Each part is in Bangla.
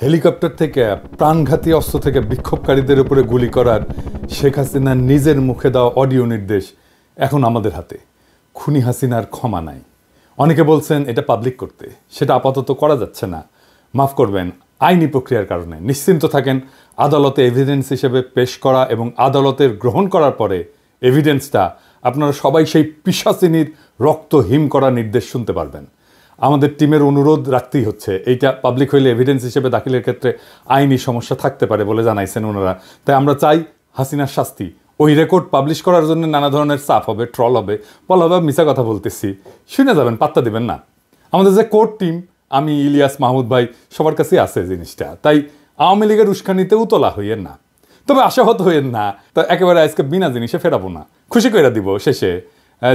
হেলিকপ্টার থেকে প্রাণঘাতী অস্ত্র থেকে বিক্ষোভকারীদের উপরে গুলি করার শেখ হাসিনার নিজের মুখে দেওয়া অডিও নির্দেশ এখন আমাদের হাতে। খুনি হাসিনার ক্ষমা নাই। অনেকে বলছেন এটা পাবলিক করতে, সেটা আপাতত করা যাচ্ছে না। মাফ করবেন, আইনি প্রক্রিয়ার কারণে। নিশ্চিন্ত থাকেন, আদালতে এভিডেন্স হিসেবে পেশ করা এবং আদালতের গ্রহণ করার পরে এভিডেন্সটা আপনারা সবাই সেই পিশাচিনীর রক্ত হিম করা নির্দেশ শুনতে পারবেন। আমাদের টিমের অনুরোধ রাখতেই হচ্ছে, এইটা পাবলিক হইলে এভিডেন্স হিসেবে দাখিলের ক্ষেত্রে আইনি সমস্যা থাকতে পারে বলে জানাইছেন ওনারা। তাই আমরা চাই হাসিনার শাস্তি। ওই রেকর্ড পাবলিশ করার জন্য নানা ধরনের চাপ হবে, ট্রল হবে, বলা হবে মিছা কথা বলতেছি, শুনে যাবেন, পাত্তা দিবেন না। আমাদের যে কোর্ট টিম, আমি, ইলিয়াস, মাহমুদ ভাই, সবার কাছেই আছে জিনিসটা। তাই আওয়ামী লীগের উস্কানিতেও তোলা হইয়েন না, তবে আশাহত হইয়েন না। তো একেবারে আজকে বিনা জিনিসে ফেরাবো না, খুশি করে দিব শেষে।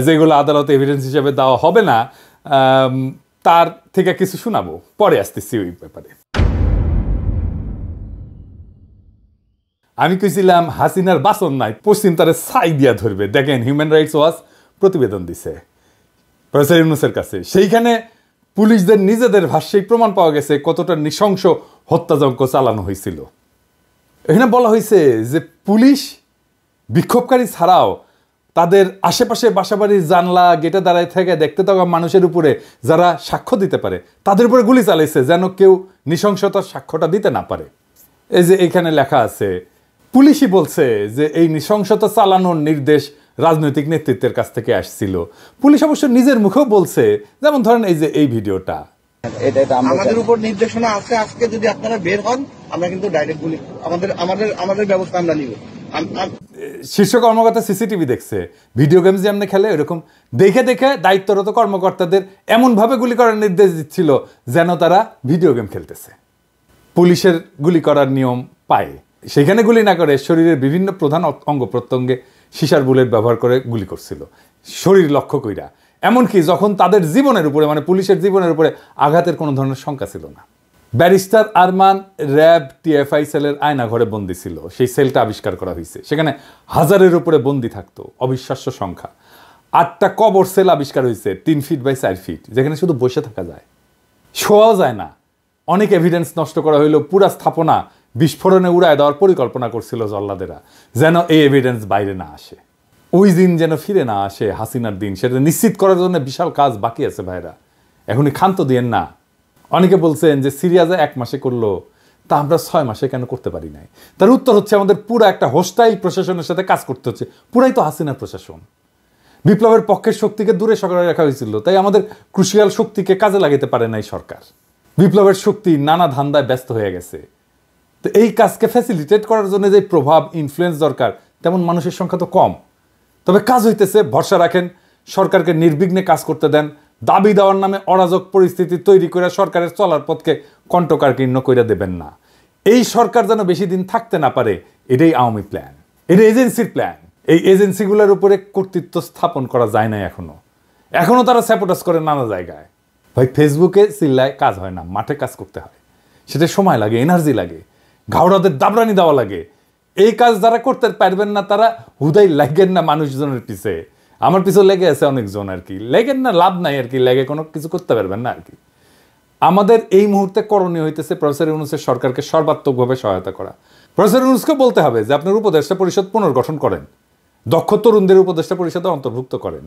যেগুলো আদালতে এভিডেন্স হিসেবে দেওয়া হবে না তার থেকে কিছু শোনাবো, পরে আসতেছি ওই ব্যাপারে। আমি কইছিলাম হাসিনার বাসন নাই, পশ্চিম তারে ছাই দিয়া ধরবে। দেখেন, হিউম্যান রাইটস ওয়াচ প্রতিবেদন দিছে প্রফেসর ইউনূসের কাছে। সেইখানে পুলিশদের নিজেদের ভাষ্যেই প্রমাণ পাওয়া গেছে কতটা নৃশংস হত্যাযজ্ঞ চালানো হয়েছিল। এখানে বলা হয়েছে যে পুলিশ বিক্ষোভকারী ছাড়াও তাদের আশেপাশে বাসাবাড়ির জানলা গেটে দাঁড়ায় থেকে দেখতে থাকা মানুষের উপরে যারা সাক্ষ্য দিতে পারে তাদের উপরে গুলি চালাইছে, যেন কেউ নৃশংসতার সাক্ষ্যটা দিতে না পারে। এই যে এইখানে লেখা আছে, পুলিশই বলছে যে এই নৃশংসতা চালানোর নির্দেশ রাজনৈতিক নেতৃত্বের কাছ থেকে আসছিল। পুলিশ অবশ্য নিজের মুখেও বলছে, যেমন ধরেন এই যে এই ভিডিওটা, আমাদের উপর নির্দেশনা আছে, আজকে যদি আপনারা বের হন আমরা কিন্তু ডাইরেক্ট গুলি, আমাদের ব্যবস্থা আমরা নিব। শীর্ষ কর্মকর্তা সিসিটিভি দেখছে, ভিডিও গেমস যেমন খেলে এরকম দেখে দেখে দায়িত্বরত কর্মকর্তাদের এমনভাবে গুলি করার নির্দেশ দিচ্ছিল যেন তারা ভিডিও গেম খেলতেছে। পুলিশের গুলি করার নিয়ম পায়, সেখানে গুলি না করে শরীরের বিভিন্ন প্রধান অঙ্গ প্রত্যঙ্গে সিসার বুলেট ব্যবহার করে গুলি করছিল, শরীর লক্ষ্য কইরা। এমনকি যখন তাদের জীবনের উপরে, মানে পুলিশের জীবনের উপরে আঘাতের কোনো ধরনের শঙ্কা ছিল না। ব্যারিস্টার আরমান র্যাব টিএফআই সেলের আয়না ঘরে বন্দি ছিল, সেই সেলটা আবিষ্কার করা হয়েছে। সেখানে হাজারের উপরে বন্দি থাকতো, অবিশ্বাস্য সংখ্যা। 8টা কবর সেল আবিষ্কার হয়েছে 3 ফিট বাই 4 ফিট, যেখানে শুধু বসে থাকা যায়, শোয়াও যায় না। অনেক এভিডেন্স নষ্ট করা হইলো, পুরা স্থাপনা বিস্ফোরণে উড়ায় দেওয়ার পরিকল্পনা করছিল জল্লাদেরা, যেন এই এভিডেন্স বাইরে না আসে। ওই দিন যেন ফিরে না আসে, হাসিনার দিন, সেটা নিশ্চিত করার জন্য বিশাল কাজ বাকি আছে ভাইরা, এখনই ক্ষান্ত দিয়েন না। অনেকে বলছেন যে সিরিয়াজে 1 মাসে করলো, তা আমরা 6 মাসে কেন করতে পারি নাই? তার উত্তর হচ্ছে, আমাদের পুরো একটা হোস্টাইল প্রশাসনের সাথে কাজ করতে হচ্ছে। পুরাই তো হাসিনার প্রশাসন। বিপ্লবের পক্ষের শক্তিকে দূরে সরাই রাখা হয়েছিল, তাই আমাদের ক্রুশিয়াল শক্তিকে কাজে লাগাতে পারে নাই সরকার। বিপ্লবের শক্তি নানা ধান্দায় ব্যস্ত হয়ে গেছে। তো এই কাজকে ফ্যাসিলিটেট করার জন্য যে প্রভাব, ইনফ্লুয়েন্স দরকার, তেমন মানুষের সংখ্যা তো কম। তবে কাজ হইতেছে, ভরসা রাখেন, সরকারকে নির্বিঘ্নে কাজ করতে দেন। দাবি দেওয়ার নামে অরাজক পরিস্থিতি তৈরি করে সরকারের চলার পথকে কণ্ঠকাকীর্ণ করে দেবেন না। এই সরকার যেন বেশি দিন থাকতে না পারে, এটাই আওয়ামী প্ল্যান, এটা এজেন্সির প্ল্যান। এই এজেন্সিগুলোর উপরে কর্তৃত্ব স্থাপন করা যায় না এখনো তারা স্যাবোটাজ করে নানা জায়গায়। ভাই, ফেসবুকে চিল্লায় কাজ হয় না, মাঠে কাজ করতে হয়। সেটা সময় লাগে, এনার্জি লাগে, ঘাওড়াদের দাবরানি দেওয়া লাগে। এই কাজ যারা করতে পারবেন না তারা হুদাই লাগেন না মানুষজনের পিছে। আমার পিছু লেগে আছে অনেকজন, আর কি লেগেন না, লাভ নাই আর কি, লেগে কোনো কিছু করতে পারবেন না আর কি। আমাদের এই মুহূর্তে করণীয় হইতেছে প্রফেসর ইউনূসের সরকারকে সর্বাত্মকভাবে সহায়তা করা। প্রফেসর ইউনূসকে বলতে হবে যে আপনার উপদেষ্টা পরিষদ পুনর্গঠন করেন, দক্ষ তরুণদের উপদেষ্টা পরিষদে অন্তর্ভুক্ত করেন।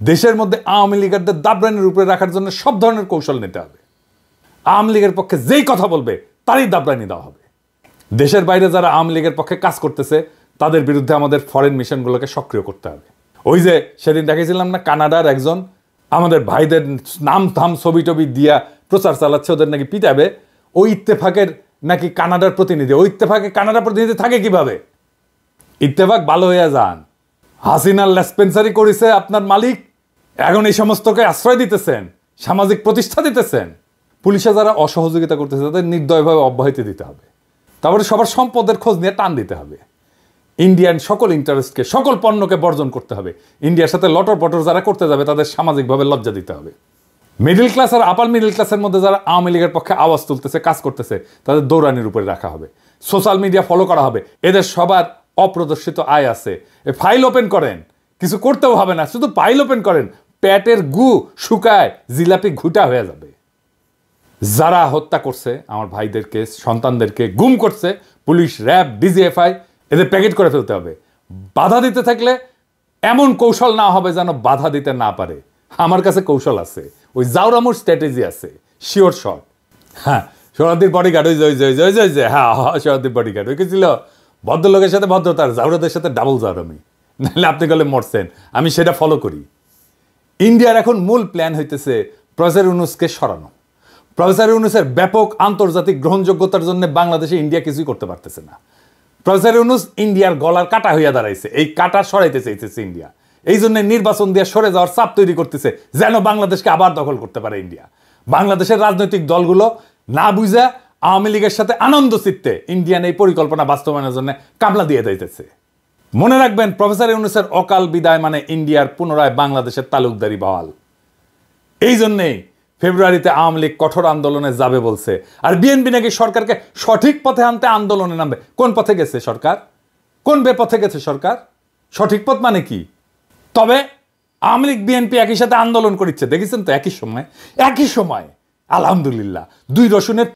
দেশের মধ্যে আওয়ামী লীগারদের দাবরানির উপরে রাখার জন্য সব ধরনের কৌশল নিতে হবে। আওয়ামী লীগের পক্ষে যেই কথা বলবে তারই দাবরানি দেওয়া হবে। দেশের বাইরে যারা আওয়ামী লীগের পক্ষে কাজ করতেছে তাদের বিরুদ্ধে আমাদের ফরেন মিশনগুলোকে সক্রিয় করতে হবে। ওই যে সেদিন দেখেছিলাম না, কানাডার একজন আমাদের ভাইদের নাম থাম ছবি টবি দিয়া প্রচার চালাচ্ছে, ওদের নাকি পিটাবে। ওই ইত্তেফাকের নাকি কানাডার প্রতিনিধি, ওই ইত্তেফাকে কানাডার প্রতিনিধি থাকে কিভাবে? ইত্তেফাক ভালো হইয়া যান। হাসিনার লেসপেন্সারি করেছে আপনার মালিক, এখন এই সমস্তকে আশ্রয় দিতেছেন, সামাজিক প্রতিষ্ঠা দিতেছেন। পুলিশে যারা অসহযোগিতা করতেছে তাদের নির্দয়ভাবে অব্যাহতি দিতে হবে। তারপরে সবার সম্পদের খোঁজ নিয়ে টান দিতে হবে। ইন্ডিয়ান সকল ইন্টারেস্টকে, সকল পণ্যকে বর্জন করতে হবে। ইন্ডিয়ার সাথে লটর পটর যারা করতে যাবে তাদের সামাজিকভাবে লজ্জা দিতে হবে। মিডল ক্লাস আর আপার মিডল ক্লাসের মধ্যে যারা আওয়ামী লীগের পক্ষে আওয়াজ তুলতেছে, কাজ করতেছে, তাদের দৌড়ানির উপরে রাখা হবে। সোশ্যাল মিডিয়া ফলো করা হবে। এদের সবার অপ্রদর্শিত আয় আছে, ফাইল ওপেন করেন, কিছু করতেও হবে না, শুধু ফাইল ওপেন করেন, পেটের গু শুকায় জিলাপি ঘুটা হয়ে যাবে। যারা হত্যা করছে আমার ভাইদেরকে, সন্তানদেরকে গুম করছে, পুলিশ, র্যাব, ডিজিএফআই, এদের প্যাকেট করে ফেলতে হবে। বাধা দিতে থাকলে এমন কৌশল না হবে যেন বাধা দিতে না পারে। আমার কাছে কৌশল আছে, ওই জাউরামুর স্ট্র্যাটেজি আছে, শিওর শট। হ্যাঁ, সোহরাদ্দির বডিগার্ড, ওই যে হ্যাঁ সোহরাদ্দির বডিগার্ড, ওই কি ছিল ভদ্রলোকের সাথে ভদ্রতার, জাউরাদের সাথে ডাবল জাউরামি। নাহলে আপনি গেলে মরছেন, আমি সেটা ফলো করি। ইন্ডিয়ার এখন মূল প্ল্যান হইতেছে প্রফেসর ইউনূসকে সরানো। প্রফেসর ইউনূসের ব্যাপক আন্তর্জাতিক গ্রহণযোগ্যতার জন্য বাংলাদেশে ইন্ডিয়া কিছুই করতে পারতেছে না। প্রফেসর ইউনূস ইন্ডিয়ার গলার কাটা হইয়া দাঁড়াইছে, এই কাটা সরাইতে চাইতেছে ইন্ডিয়া। এই জন্য নির্বাচন দিয়ে সরে যাওয়ার চাপ তৈরি করতেছে যেন বাংলাদেশকে আবার দখল করতে পারে ইন্ডিয়া। বাংলাদেশের রাজনৈতিক দলগুলো না বুঝা আওয়ামী লীগের সাথে আনন্দ চিত্তে ইন্ডিয়ান এই পরিকল্পনা বাস্তবায়নের জন্য কামলা দিয়ে দিতেছে। মনে রাখবেন, প্রফেসর ইউনূসের অকাল বিদায় মানে ইন্ডিয়ার পুনরায় বাংলাদেশের তালুকদারি বহাল। এই জন্যেই ফেব্রুয়ারিতে আওয়ামী লীগ কঠোর আন্দোলনে যাবে বলছে। আর বিএনপি নাকি সরকারকে সঠিক পথে আনতে আন্দোলনে নামবে। কোন পথে গেছে সরকার? কোন বেপথে গেছে সরকার? সঠিক পথ মানে কি? তবে আওয়ামী লীগ বিএনপি একই সাথে আন্দোলন করছে, দেখেছেন তো? একই সময় আলহামদুলিল্লাহ, দুই রসুনের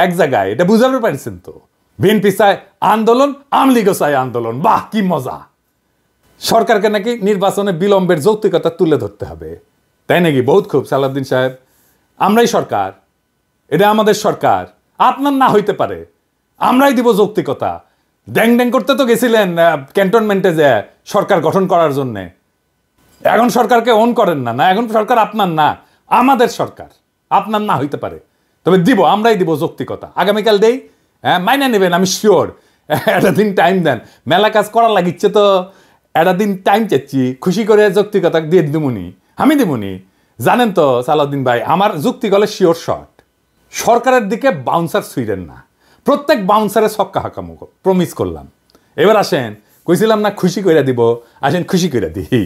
এক জায়গায়, এটা বুঝাতে পারছেন তো? বিএনপি চায় আন্দোলন, আওয়ামী লীগও চায় আন্দোলন। বাহ, কি মজা! সরকারকে নাকি নির্বাচনে বিলম্বের যৌক্তিকতা তুলে ধরতে হবে, তাই নাকি? বহুত খুব সালাউদ্দিন সাহেব, আমরাই সরকার, এটা আমাদের সরকার, আপনার না হইতে পারে, আমরাই দিব যৌক্তিকতা। ড্যাং ড্যাং করতে তো গেছিলেন ক্যান্টনমেন্টে যে সরকার গঠন করার জন্য। এখন সরকারকে অন করেন না, না এখন সরকার আপনার না, আমাদের সরকার, আপনার না হইতে পারে, তবে দিব, আমরাই দিব যৌক্তিকতা। আগামীকাল দেই, হ্যাঁ মাইনে নেবেন, আমি শিওর। একটা দিন টাইম দেন, মেলা কাজ করার লাগিচ্ছে তো, একটা দিন টাইম চাচ্ছি, খুশি করে যৌক্তিকতা দিয়ে দিমুনি, আমি দিমুনি। জানেন তো সালাউদ্দিন ভাই, আমার যুক্তি গলে শিওর শট। সরকারের দিকে বাউন্সার ছুঁড়েন না, প্রত্যেক বাউন্সারে ছক্কা হাঁকামুখ প্রমিস করলাম। এবার আসেন, কইছিলাম না খুশি কইরা দিব, আসেন খুশি কইরা দিই।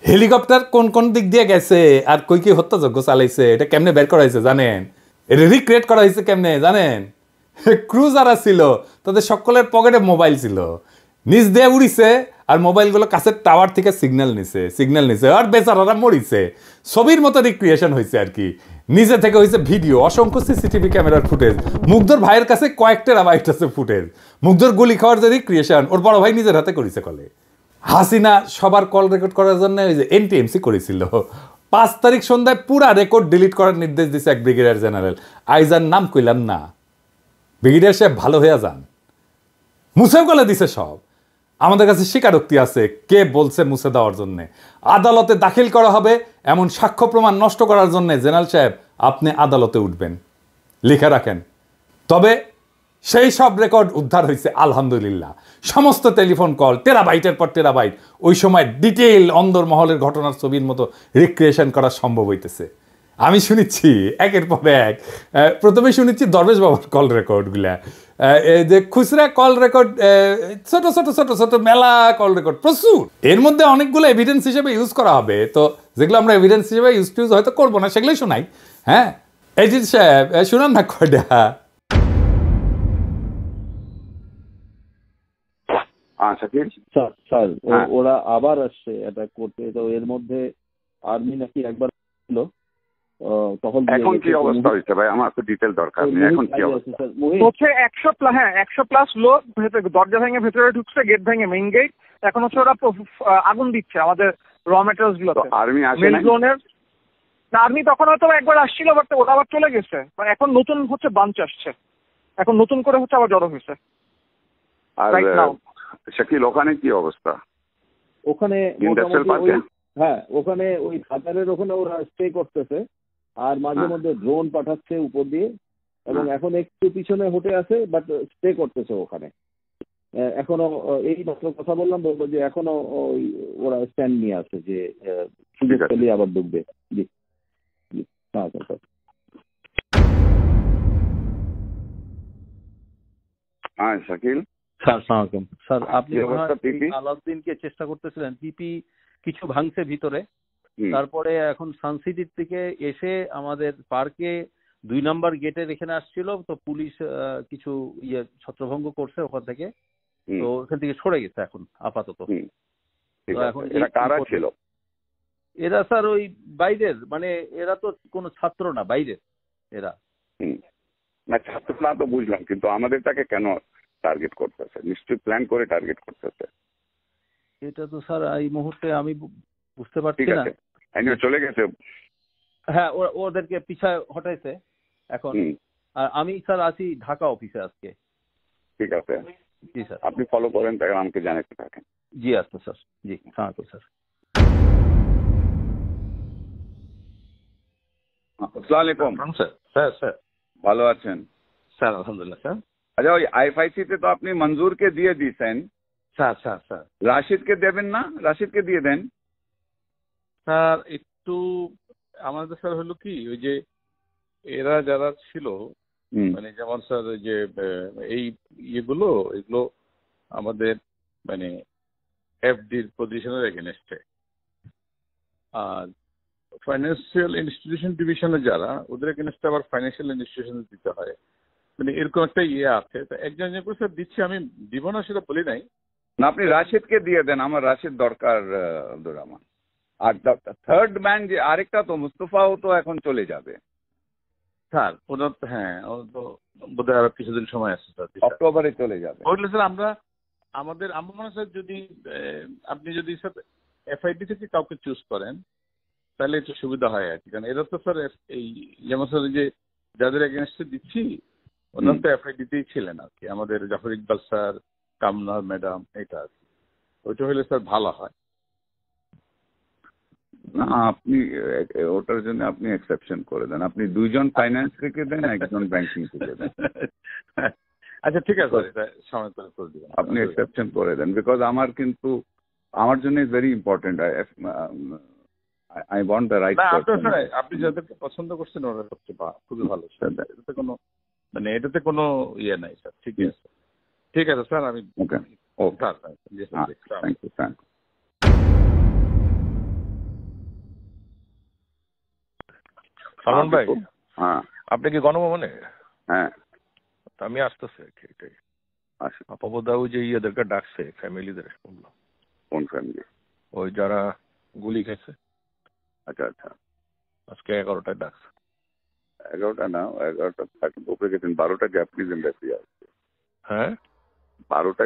হেলিকপ্টার কোন কোন দিক দিয়ে গেছে আর কই কি হত্যাযজ্ঞ চালাইছে, এটা কেমনে বের করা হয়েছে জানেন? এটা রিক্রিয়েট করা হয়েছে কেমনে জানেন? ক্রু যারা ছিল তাদের সকলের পকেটে মোবাইল ছিল, নিচ দিয়ে উড়িছে আর মোবাইলগুলো কাছের টাওয়ার থেকে সিগন্যাল নিছে আর বেচারারা মরিছে। ছবির মতো রিক্রিয়েশন হয়েছে আর কি, নিজে থেকে হয়েছে ভিডিও, অসংখ্য সিসিটিভি ক্যামেরার ফুটেজ। মুগ্ধর ভাইয়ের কাছে কয়েক টেরাবাইট আছে ফুটেজ। মুগ্ধর গুলি খাওয়ার যে রিক্রিয়েশন ওর বড় ভাই নিজের হাতে করেছে। কলে হাসিনা সবার কল রেকর্ড করার জন্য ওই যে এনটিএমসি করেছিল, 5 তারিখ সন্ধ্যায় পুরা রেকর্ড ডিলিট করার নির্দেশ দিচ্ছে এক ব্রিগেডিয়ার জেনারেল। আইজার নাম কইলাম না, ব্রিগেডিয়ার সাহেব ভালো হইয়া যান, মুছেও গলে দিছে সব। আমাদের কাছে স্বীকারোক্তি আছে কে বলছে মুছে দেওয়ার জন্য। আদালতে দাখিল করা হবে এমন সাক্ষ্য প্রমাণ নষ্ট করার জন্য জেনারেল সাহেব আপনি আদালতে উঠবেন, লিখে রাখেন। তবে সেই সব রেকর্ড উদ্ধার হয়েছে আলহামদুলিল্লাহ। সমস্ত টেলিফোন কল টেরাবাইটের পর টেরাবাইট, ওই সময় ডিটেইল অন্দরমহলের ঘটনার ছবির মতো রিক্রিয়েশন করা সম্ভব হইতেছে। আমি শুনেছি একের পর এক, প্রথমে শুনেছি দরবেশ বাবার কল রেকর্ডগুলা, যে খুচরা কল রেকর্ড, ছোট ছোট ছোট ছোট মেলা কল রেকর্ড প্রচুর। এর মধ্যে অনেকগুলো এভিডেন্স হিসেবে ইউজ করা হবে, তো যেগুলো আমরা এভিডেন্স হিসেবে ইউজ হয়তো করবো না সেগুলোই শোনাই। হ্যাঁ এজিৎ সাহেব শুনান না কয়টা। স্যার ওরা আবার আসছে অ্যাটাক করতে, তো এর মধ্যে আর্মি নাকি একবার ছিল, তখন এখন কি অবস্থা হয়েছে ভাই? আমার তো ডিটেল দরকার নেই, এখন কি অবস্থা হচ্ছে? 100+ লোক দরজা ভেঙে ভেতরে ঢুকছে, গেট ভেঙে মেইন গেট। এখন হচ্ছে ওরা আগুন দিচ্ছে আমাদের র মেটেরিয়ালস গুলোতে। আর্মি আসে না? আর্মি তখন হয়তো একবার আসছিল, বাট ওরা আবার চলে গেছে। মানে এখন নতুন হচ্ছে বাঞ্চ আসছে, এখন নতুন করে হচ্ছে আবার জড়ো হয়েছে। আর শাকিল ওখানে কি অবস্থা? ওখানে হ্যাঁ, ওখানে ওই বাজারের ওখানে ওরা স্টে করতেছে, আর মাঝে মধ্যে ড্রোন পাঠাচ্ছে উপর দিয়ে, এবং এখন একটু পিছনে হটে আছে, বাট স্টে করতেছে ওখানে এখনো। এই মাত্র কথা বললাম, বলবো যে এখনো ওরা স্ট্যান্ড নিয়ে আছে যে সুযোগ পেলে আবার ঢুকবে। জি জি, হ্যাঁ স্যার। হ্যাঁ শাকিল স্যার সালামালাইকুম। স্যার আপনি আলাউদ্দিনকে চেষ্টা করতেছিলেন, পিপি কিছু ভাঙছে ভিতরে, তারপরে এখন সানসিটির থেকে এসে আমাদের পার্কে 2 নম্বর গেটের এখানে আসছিল, তো পুলিশ কিছু ছত্রভঙ্গ করছে ওখান থেকে, তো ওখান থেকে সরে গেছে এখন আপাতত। এখন এরা কারা ছিল? এরা স্যার ওই বাইরের, মানে এরা তো কোনো ছাত্র না, বাইরের এরা। না ছাত্র না তো বুঝলাম, কিন্তু আমাদেরটাকে কেন টার্গেট করতেছে? নিশ্চয়ই প্ল্যান করে টার্গেট করতেছে। এটা তো স্যার এই মুহূর্তে আমি বুঝতে পারছি ঠিক না। আছে, চলে গেছে। হ্যাঁ, ওদেরকে পিছায় হটাইছে এখন। আর আমি স্যার আছি ঢাকা অফিসে আজকে। ঠিক আছে, জি স্যার, আপনি ফলো করেন, তাই আমাকে জানাতে থাকেন। জি আচ্ছা স্যার, জি সালামালাইকুম স্যার। আসসালামু আলাইকুম স্যার। স্যার স্যার ভালো আছেন? স্যার আলহামদুলিল্লাহ স্যার। আচ্ছা, ওই আইএফআইসি তে তো আপনি মঞ্জুরকে দিয়ে দিয়েছেন, স্যার স্যার স্যার রাশিদকে দেবেন না? রাশিদকে দিয়ে দেন। স্যার একটু আমাদের স্যার হলো কি, ওই যে এরা যারা ছিল, মানে যেমন স্যার যে এই এগুলো আমাদের মানে এফডির পজিশনের এগেনস্টে, আর ফাইন্যান্সিয়াল ইনস্টিটিউশন ডিভিশনে যারা, ওদের এগেনস্টে আবার ফাইন্যান্সিয়াল ইনস্টিটিউশন দিতে হয়, মানে এরকম একটা আছে। তো একজন করে স্যার দিচ্ছি, আমি দিব না সেটা বলি নাই। না, আপনি রাশিদকে দিয়ে দেন, আমার রাশিদ দরকার আব্দুর রহমান। আর থার্ড ম্যান যে আরেকটা তো মুস্তফাও তো এখন চলে যাবে স্যার ওনার তো, হ্যাঁ ওনার তো বোধহয় আরো কিছুদিন সময় আছে স্যার, অক্টোবরে চলে যাবে। ওইগুলো স্যার আমরা আমার মনে হয় স্যার, যদি আপনি যদি স্যার এফআইডি থেকে কাউকে চুজ করেন তাহলে একটু সুবিধা হয় আর কি। কারণ এরা তো স্যার এই যেমন স্যার যে যাদের এগেনস্টে দিচ্ছি ওনার তো এফআইডিতেই ছিলেন আর কি, আমাদের জাফর ইকবাল স্যার, কামনা ম্যাডাম, এটা আর কি। ওইটা হলে স্যার ভালো হয়। না, আপনি ওটার জন্য আপনি এক্সেপশন করে দেন, আপনি 2 জন ফাইন্যান্স থেকে দেন, 1 জন ব্যাংকিং থেকে দেন। আচ্ছা ঠিক আছে, এটা সময় করে দিবেন, আপনি এক্সেপশন করে দেন, বিকজ আমার জন্য is very important. I want the right person. আপনি যাদেরকে পছন্দ করছেন ওরা সবচেয়ে খুবই ভালো স্যার, এটাতে কোনো এটাতে কোনো ইয়ে নাই স্যার। ঠিক আছে, ঠিক আছে স্যার, আমি okay thank you sir. Salman ভাই, হ্যাঁ আপনি কি গণভবনে? হ্যাঁ আমি আসতেছি আর কি, এটাই। আচ্ছা, আপাবদাও যে ইয়েদেরকে ডাকছে, ফ্যামিলিদের শুনলাম। কোন ফ্যামিলি? ওই যারা গুলি খেয়েছে। আচ্ছা আচ্ছা, আজকে 11টায় ডাকছে। 11টা না, 11টা থাকেন উপরে গেছেন, 12টা জাপানিজ এম্বাসি আসবে। হ্যাঁ, 12টা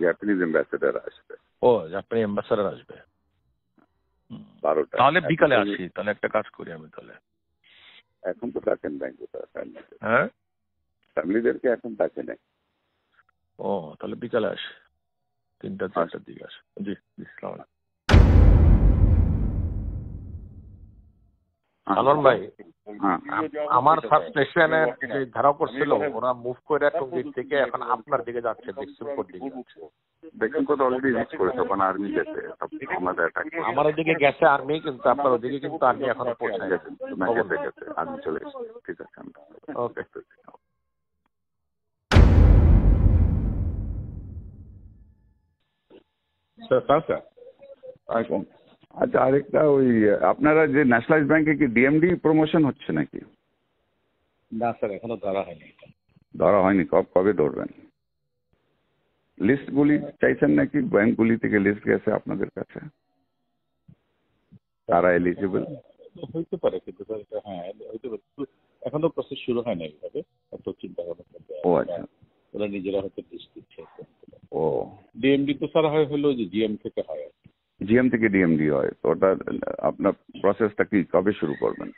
জাপানিজ এম্বাসেডার আসবে। ও জাপানি অ্যাম্বাসাডার আসবে 12টা। তাহলে বিকালে আসি, তাহলে একটা কাজ করি আমি তাহলে। এখন তো থাকেন ব্যাংকে, হ্যাঁ ফ্যামিলিদেরকে এখন থাকে নাই। ও তাহলে বিকালে আসি, 3টা-4টার দিকে আসি। জি ইসলাম। সালমান ভাই, আমার সাবস্টেশনের যে ধারা করছিল ওরা মুভ করে কোন দিক থেকে এখন আপনার দিকে যাচ্ছে, বিক্সুমপুর দিকে যাচ্ছে। বিক্সুমপুর তো অলরেডি রিচ করেছে, ওখানে আর্মি গেছে, আমাদের অ্যাটাক। আমার ওদিকে গেছে আর্মি, কিন্তু আপনার ওদিকে কিন্তু আর্মি এখনো পৌঁছে গেছে, আর্মি চলে এসেছে। ঠিক আছে, ওকে। আচ্ছা, আরেকটা, ওই আপনারা যে ন্যাশনালাইজ ব্যাংকে কি ডিএমডি প্রমোশন হচ্ছে নাকি? না স্যার, এখনো ধরা হয়নি। ধরা হয়নি? কবে ধরবেন? লিস্টগুলি চাইছেন নাকি? ব্যাংকগুলি থেকে লিস্ট গেছে আপনাদের কাছে, তারা এলিজিবল? হইতে পারে, কিন্তু স্যার এটা, হ্যাঁ হইতে পারে, এখনো প্রসেস শুরু হয় না এইভাবে, এত চিন্তা ভাবনা। ও আচ্ছা, ওরা নিজেরা হয়তো লিস্ট দিচ্ছে। ও ডিএমডি তো স্যার হলো যে জিএম থেকে হয়। জিএম থেকে ডিএমডি হয়, তো ওটা আপনার প্রসেসটা কি কবে শুরু করবেন?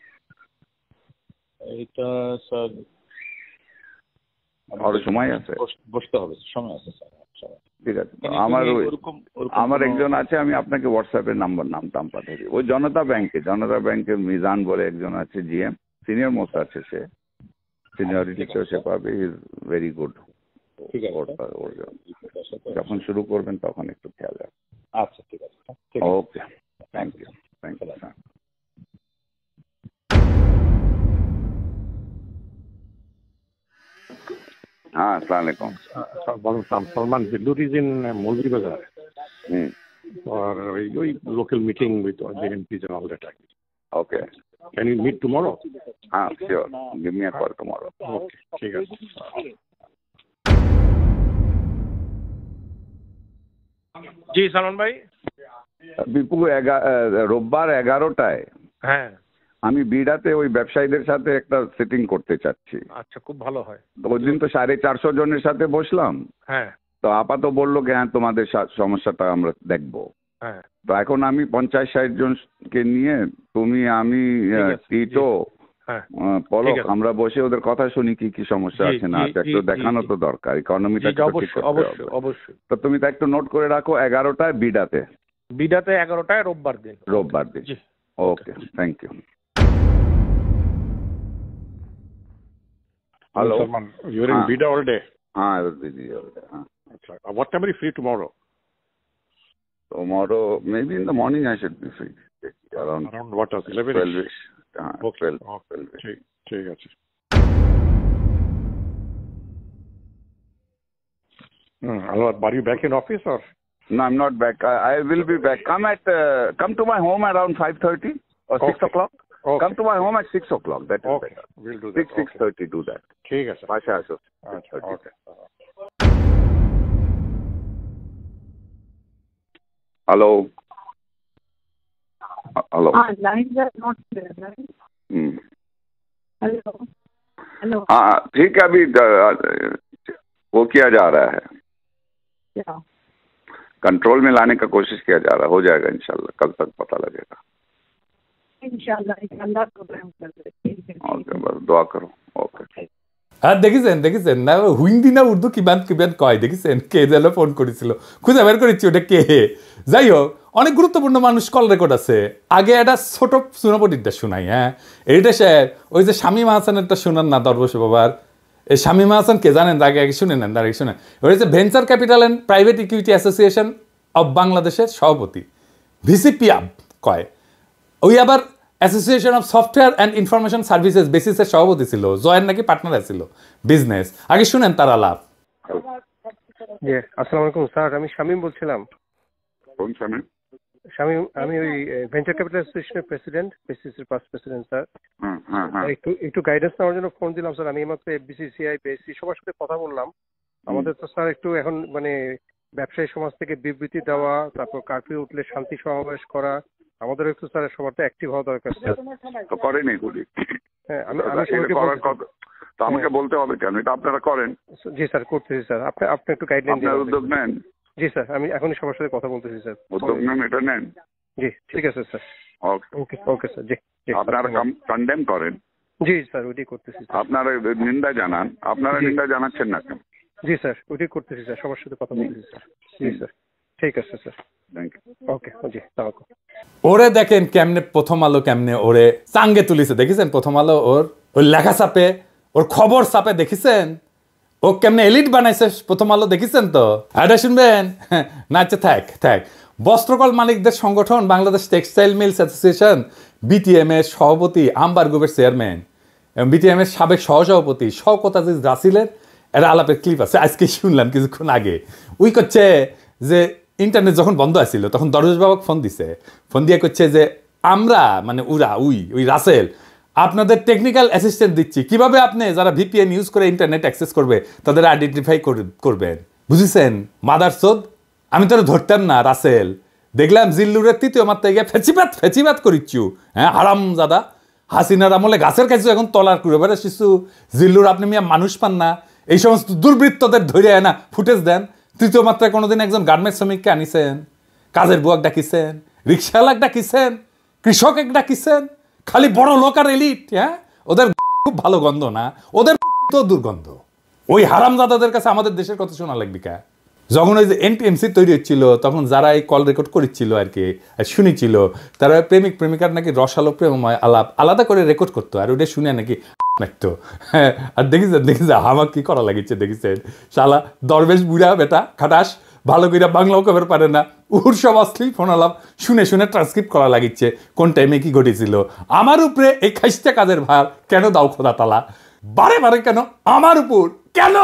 এটা স্যার আরো সময় আছে, বসতে হবে, সময় আছে স্যার। ঠিক আছে, আমার একজন আছে, আমি আপনাকে হোয়াটসঅ্যাপে নাম পাঠিয়ে দিই। ওই জনতা ব্যাংকের মিজান বলে একজন আছে, জিএম, সিনিয়র মোস্ট আছে, সে সিনিয়রিটিতেও সে পাবে, ইজ ভেরি গুড। যখন শুরু করবেন তখন একটু খেয়াল রাখবেন। আচ্ছা ঠিক আছে, ওকে, থ্যাংক ইউ। हाँ, अस्सलाम वालेकुम। Salman, Bildur is in Molvi Bazaar. For your local meeting with all the MPs and all that. Okay. Can you meet tomorrow? हाँ, sure. Give me a call tomorrow. Okay, ठीक है। जी सलमान भाई। বিপু রোববার 11টায় হ্যাঁ আমি বিডাতে ওই ব্যবসায়ীদের সাথে একটা সিটিং করতে চাচ্ছি। আচ্ছা, খুব ভালো হয়। ওই দিন তো 450 জনের সাথে বসলাম। হ্যাঁ তো আপাতত বললো কি হ্যাঁ তোমাদের সমস্যাটা আমরা দেখবো। হ্যাঁ তো এখন আমি 50-60 জনকে নিয়ে, তুমি, আমি, টিটো, পলক, আমরা বসে ওদের কথা শুনি কি কি সমস্যা আছে না আছে, একটু দেখানো তো দরকার, ইকোনমিটা অবশ্যই। তো তুমি তো একটু নোট করে রাখো 11টায় বিডাতে 11টায় রোববার দিন। Okay, thank you. Hello. Salman, you're in Bida all day? I was busy all day. Achha. What time are you free tomorrow? Tomorrow, maybe in the morning I should be free. Around what else? 11? 12ish. Okay. 12ish. ঠিক আছে। Hello, are you back in office or? No, I'm not back. I will be back. Come to my home around 5:30 or 6 o'clock. Okay. Come to my home at 6 o'clock. That is better. We'll do that. 6:30 do that. ঠিক আছে। পাশে আসো। আচ্ছা, ওকে। Hello. Hello. Lines are not clear, right? Hello. ठीक है, अभी वो किया जा रहा है, क्या कंट्रोल में लाने का कोशिश किया जा रहा है, हो जाएगा इंशाल्लाह, कल तक पता लगेगा। इंशाल्लाह प्रोग्राम कर देंगे। ओके, बस दुआ करो। ओके। আর দেখেছেন না হিন্দি না উর্দু কিবান কয়, দেখেছেন কে যেন ফোন করেছিল, খুঁজে বের করেছি ওটা কে। যাই হোক, অনেক গুরুত্বপূর্ণ মানুষ কল রেকর্ড আছে। আগে একটা ছোট সুনাপটিটা শোনাই। হ্যাঁ, এইটা স্যার ওই যে শামীম হাসানেরটা শোনান না, দরবশ বাবার। এই শামীম হাসান কে জানেন? আগে শুনে নেন, আগে শুনেন। ওই যে venture capital and private equity association of বাংলাদেশের সভাপতি, ভিসিপিআব কয়। ওই আবার association of software and information services বেসিসের সভাপতি ছিল, জয়ের নাকি পার্টনার ছিল বিজনেস। আগে শুনেন তার আলাপ। জি, আসসালামু আলাইকুম স্যার, আমি শামীম বলছিলাম। কোন শামীম? শামীম, আমি ওই ভেঞ্চার ক্যাপিটাল অ্যাসোসিয়েশনের প্রেসিডেন্ট, বিসিসির পাস্ট প্রেসিডেন্ট স্যার। একটু গাইডেন্স নেওয়ার জন্য ফোন দিলাম স্যার। আমি এইমাত্র এফবিসিসিআই, বিএসসি সবার সাথে কথা বললাম। আমাদের তো স্যার একটু এখন মানে ব্যবসায়ী সমাজ থেকে বিবৃতি দেওয়া, তারপর কারফিউ উঠলে শান্তি সমাবেশ করা, আমাদের একটু স্যার সবার তো অ্যাক্টিভ হওয়া দরকার স্যার। তো করেনি এগুলি। হ্যাঁ, আমি তো আমাকে বলতে হবে কেন? এটা আপনারা করেন। জি স্যার, করতেছি স্যার। আপনি একটু গাইডলাইন দিন। উদ্যোগ নেন। জি স্যার, আমি এখনই সবার সাথে কথা বলতেছি স্যার। উদ্যোগ নেন, এটা নেন। জি, ঠিক আছে স্যার। Okay sir. জি, আপনারা কন্ডেম করেন। জি স্যার, ওইটাই করতেছি। আপনারা নিন্দা জানান। আপনারা নিন্দা জানাচ্ছেন না কেন? জি স্যার, ওইটাই করতেছি স্যার, সবার সাথে কথা বলতেছি স্যার। জি স্যার, ঠিক আছে স্যার। Thank you. ওকে, জি, তাহলে ওরে দেখেন কেমনে প্রথম আলো কেমনে ওরে চাঙ্গে তুলিছে, দেখেছেন? প্রথম আলো ওর লেখা চাপে, ওর খবর চাপে, দেখেছেন? ও কেমনে এলিট বানাইছে প্রথম আলো, দেখেছেন? তো এটা শুনবেন না? আচ্ছা, থাক। বস্ত্রকল মালিকদের সংগঠন Bangladesh textile mills association, BTM এর সভাপতি, আম্বার গ্রুপের চেয়ারম্যান এবং বিটিএম এর সাবেক সহসভাপতি শওকত আজিজ রাসিলের একটা আলাপের ক্লিপ আছে, আজকে শুনলাম কিছুক্ষণ আগে। উই করছে যে ইন্টারনেট যখন বন্ধ আছিল তখন দরবেশ বাবাকে ফোন দিয়ে করছে যে আমরা মানে ওই রাসেল আপনাদের টেকনিক্যাল অ্যাসিস্ট্যান্ট দিচ্ছি, কিভাবে আপনি যারা ভিপিএন ইউজ করে ইন্টারনেট অ্যাক্সেস করবে তাদের আইডেন্টিফাই করবেন। বুঝেছেন মাদারচোদ? আমি তো ধরতাম না রাসেল, দেখলাম জিল্লুরের তৃতীয় মাত্রায় গিয়ে ফেচিবাত করিচ্ছু। হ্যাঁ, হারাম দাদা, হাসিনার আমলে গাছের কাছে এখন তলার করে বেড়ে শিশু জিল্লুর, আপনি মিয়া মানুষ পান না? এই সমস্ত দুর্বৃত্তদের ধরে না ফুটেজ দেন। তৃতীয় মাত্রায় কোনোদিন একজন গার্মেন্টস শ্রমিককে আনিছেন? কাজের বুয়াক ডাকিছেন, রিক্সাওয়ালাক ডাকিছেন, কৃষক এক ডাকিছেন? খালি বড় লোক আর এলিট। হ্যাঁ, ওদের খুব ভালো গন্ধ না, ওদের তো দুর্গন্ধ। ওই হারামজাদাদের কাছে আমাদের দেশের কথা শোনা লাগবে কা? যখন ওই যে এনটিএমসি তৈরি হচ্ছিল তখন যারা এই কল রেকর্ড করেছিল আর কি, শুনেছিল, তারা প্রেমিক প্রেমিকার নাকি রসালো প্রেমময় আলাপ আলাদা করে রেকর্ড করতো, আর ওটা শুনে নাকি লাগতো। হ্যাঁ, আর দেখেছেন আমার কি করা লাগিছে, দেখেছেন? শালা দরবেশ বুড়া বেটা খাটাস, ভালো করে বাংলাও কবের পারে না, উহুর সব অশ্লীল ফোন আলাপ শুনে ট্রান্সক্রিপ্ট করা লাগিচ্ছে কোন টাইমে কি ঘটেছিল। আমার উপরে এই খাইস্টা কাজের ভার কেন দাও খোদা তালা? বারে কেন আমার উপর কেন?